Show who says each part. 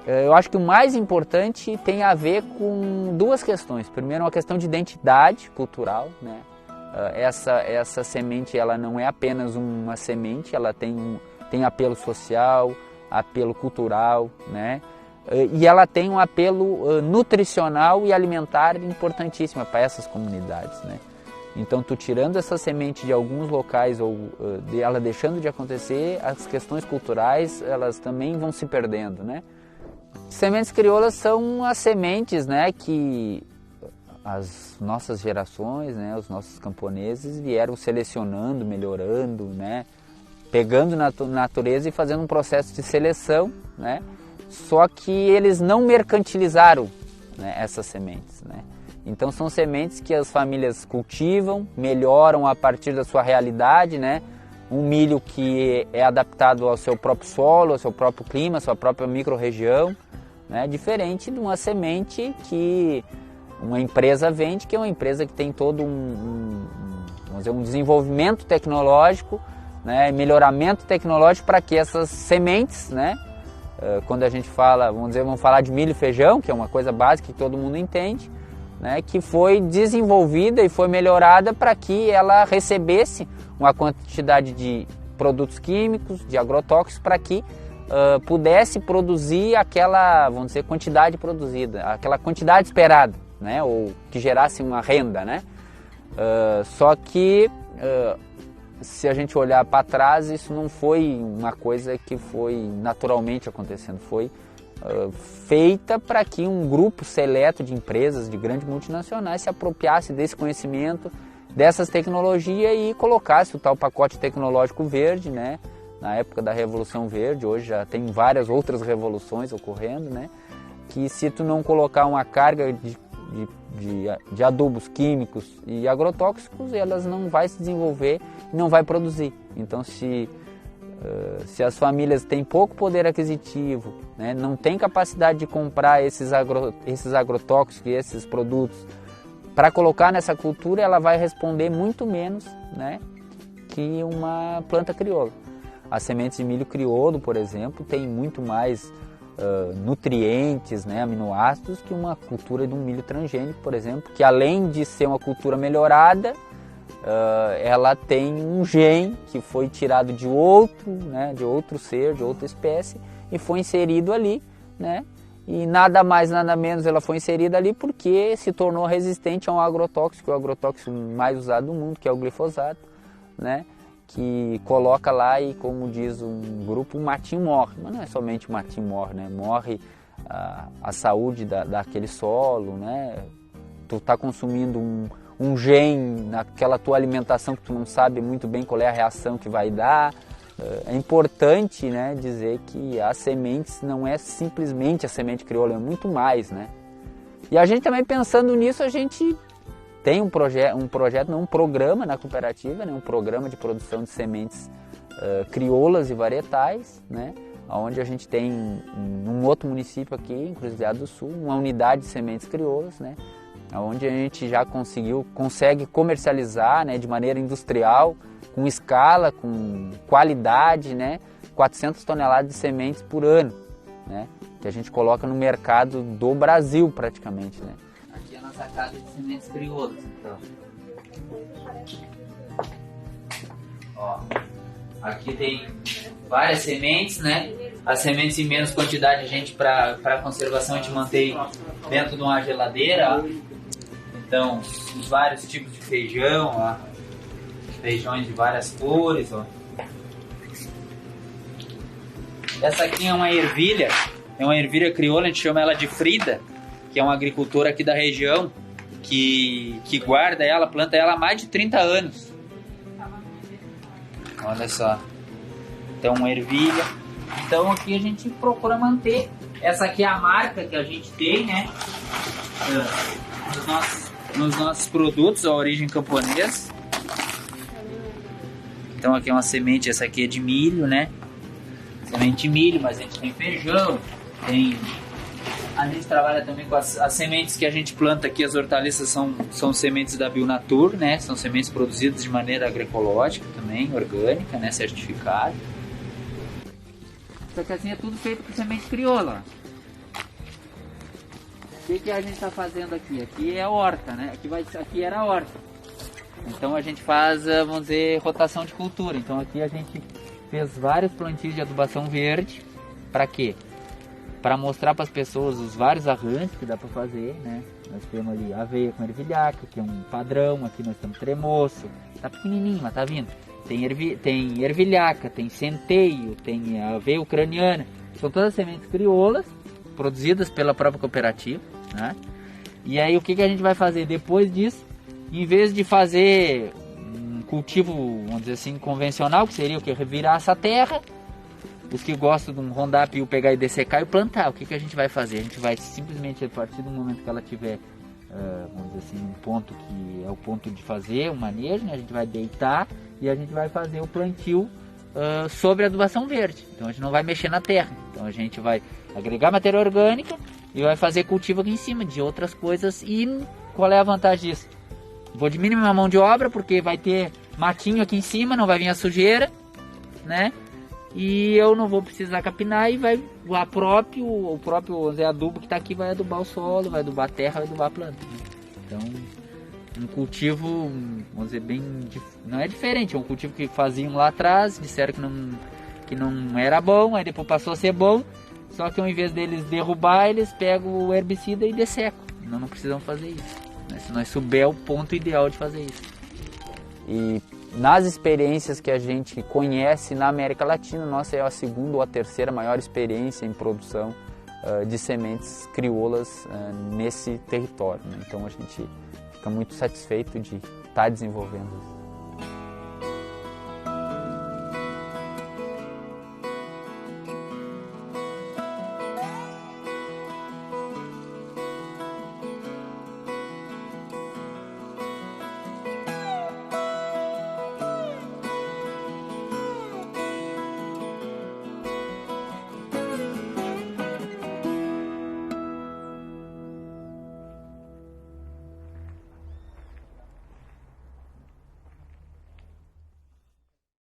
Speaker 1: eu acho que o mais importante tem a ver com duas questões. Primeiro, uma questão de identidade cultural, né? Essa semente, ela não é apenas uma semente, ela tem apelo social, apelo cultural, né? E ela tem um apelo nutricional e alimentar importantíssimo para essas comunidades, né? Então, tu tirando essa semente de alguns locais ou ela deixando de acontecer, as questões culturais elas também vão se perdendo, né? Sementes crioulas são as sementes, né, que as nossas gerações, né, os nossos camponeses vieram selecionando, melhorando, né, pegando na natureza e fazendo um processo de seleção, né? Só que eles não mercantilizaram, né, essas sementes, né? Então são sementes que as famílias cultivam, melhoram a partir da sua realidade, né? Um milho que é adaptado ao seu próprio solo, ao seu próprio clima, à sua própria micro-região, né? Diferente de uma semente que uma empresa vende, que é uma empresa que tem todo vamos dizer, um desenvolvimento tecnológico, né? Melhoramento tecnológico para que essas sementes, né? Quando a gente fala, vamos falar de milho e feijão, que é uma coisa básica que todo mundo entende, né, que foi desenvolvida e foi melhorada para que ela recebesse uma quantidade de produtos químicos, de agrotóxicos, para que pudesse produzir aquela, vamos dizer, quantidade produzida, aquela quantidade esperada, né, ou que gerasse uma renda, né? Só que se a gente olhar para trás, isso não foi uma coisa que foi naturalmente acontecendo, foi feita para que um grupo seleto de empresas, de grandes multinacionais, se apropriasse desse conhecimento, dessas tecnologias e colocasse o tal pacote tecnológico verde, né? Na época da Revolução Verde, hoje já tem várias outras revoluções ocorrendo, né? Que se tu não colocar uma carga de adubos químicos e agrotóxicos, elas não vai se desenvolver e não vai produzir. Então, se as famílias têm pouco poder aquisitivo, né, não têm capacidade de comprar esses agrotóxicos e esses produtos para colocar nessa cultura, ela vai responder muito menos, né, que uma planta crioula. As sementes de milho crioulo, por exemplo, têm muito mais nutrientes, né, aminoácidos, que uma cultura de um milho transgênico, por exemplo, que além de ser uma cultura melhorada, ela tem um gene que foi tirado de outro, né, de outro ser, de outra espécie, e foi inserido ali, né, e nada mais, nada menos ela foi inserida ali porque se tornou resistente a um agrotóxico, o agrotóxico mais usado do mundo, que é o glifosato, né, que coloca lá e, como diz um grupo, o matinho morre. Mas não é somente o matinho morre, né, morre a saúde daquele solo, né, tu está consumindo um gene naquela tua alimentação que tu não sabe muito bem qual é a reação que vai dar. É importante, né, dizer que as sementes não é simplesmente a semente crioula, é muito mais, né? E a gente também pensando nisso, a gente tem um programa na cooperativa, né, um programa de produção de sementes crioulas e varietais, né, onde a gente tem num outro município aqui, em Cruzeiro do Sul, uma unidade de sementes crioulas, né, onde a gente já consegue comercializar, né, de maneira industrial, com escala, com qualidade, né, 400 toneladas de sementes por ano, né, que a gente coloca no mercado do Brasil praticamente, né. Aqui é a nossa casa de sementes crioulas, então. Ó, aqui tem várias sementes, né, as sementes em menos quantidade a gente, para conservação, a gente mantém dentro de uma geladeira, ó. Então, os vários tipos de feijão, ó, feijões de várias cores, ó. Essa aqui é uma ervilha crioula, a gente chama ela de Frida, que é uma agricultora aqui da região, que guarda ela, planta ela há mais de 30 anos. Olha só. Então, uma ervilha. Então, aqui a gente procura manter. Essa aqui é a marca que a gente tem, né? Nos nossos produtos, a origem camponesa. Então aqui é uma semente, essa aqui é de milho, né? Semente de milho, mas a gente tem feijão, a gente trabalha também com as sementes que a gente planta aqui, as hortaliças são sementes da Bionatur, né? São sementes produzidas de maneira agroecológica também, orgânica, né? Certificada. Essa casinha é tudo feito com semente crioula. que a gente está fazendo aqui? Aqui é a horta, né? Aqui era a horta. Então a gente faz, vamos dizer, rotação de cultura. Então aqui a gente fez vários plantios de adubação verde. Para quê? Para mostrar para as pessoas os vários arranjos que dá para fazer, né? Nós temos ali aveia com ervilhaca, que é um padrão. Aqui nós temos tremoço. Tá pequenininho, mas tá vindo. Tem ervilhaca, tem centeio, tem aveia ucraniana. São todas sementes crioulas, produzidas pela própria cooperativa, né? E aí o que a gente vai fazer depois disso? Em vez de fazer um cultivo, vamos dizer assim, convencional, que seria o que? Revirar essa terra, os que gostam de um rondapio pegar e dessecar e plantar, o que a gente vai fazer? A gente vai simplesmente, a partir do momento que ela tiver, vamos dizer assim, um ponto que é o ponto de fazer o manejo, né? A gente vai deitar e a gente vai fazer o plantio sobre adubação verde. Então a gente não vai mexer na terra, então a gente vai agregar matéria orgânica e vai fazer cultivo aqui em cima de outras coisas. E qual é a vantagem disso? Vou diminuir a mão de obra, porque vai ter matinho aqui em cima, não vai vir a sujeira, né? E eu não vou precisar capinar e vai o próprio vamos dizer, adubo que está aqui vai adubar o solo, vai adubar a terra, vai adubar a planta, né? Então, um cultivo, vamos dizer, não é diferente, é um cultivo que faziam lá atrás, disseram que não era bom, aí depois passou a ser bom, só que ao invés deles derrubar, eles pegam o herbicida e dessecam. Não precisam fazer isso, né? Se nós souber o ponto ideal de fazer isso. E nas experiências que a gente conhece na América Latina, nossa é a segunda ou a terceira maior experiência em produção de sementes crioulas nesse território, né? Então a gente fica muito satisfeito de estar desenvolvendo isso.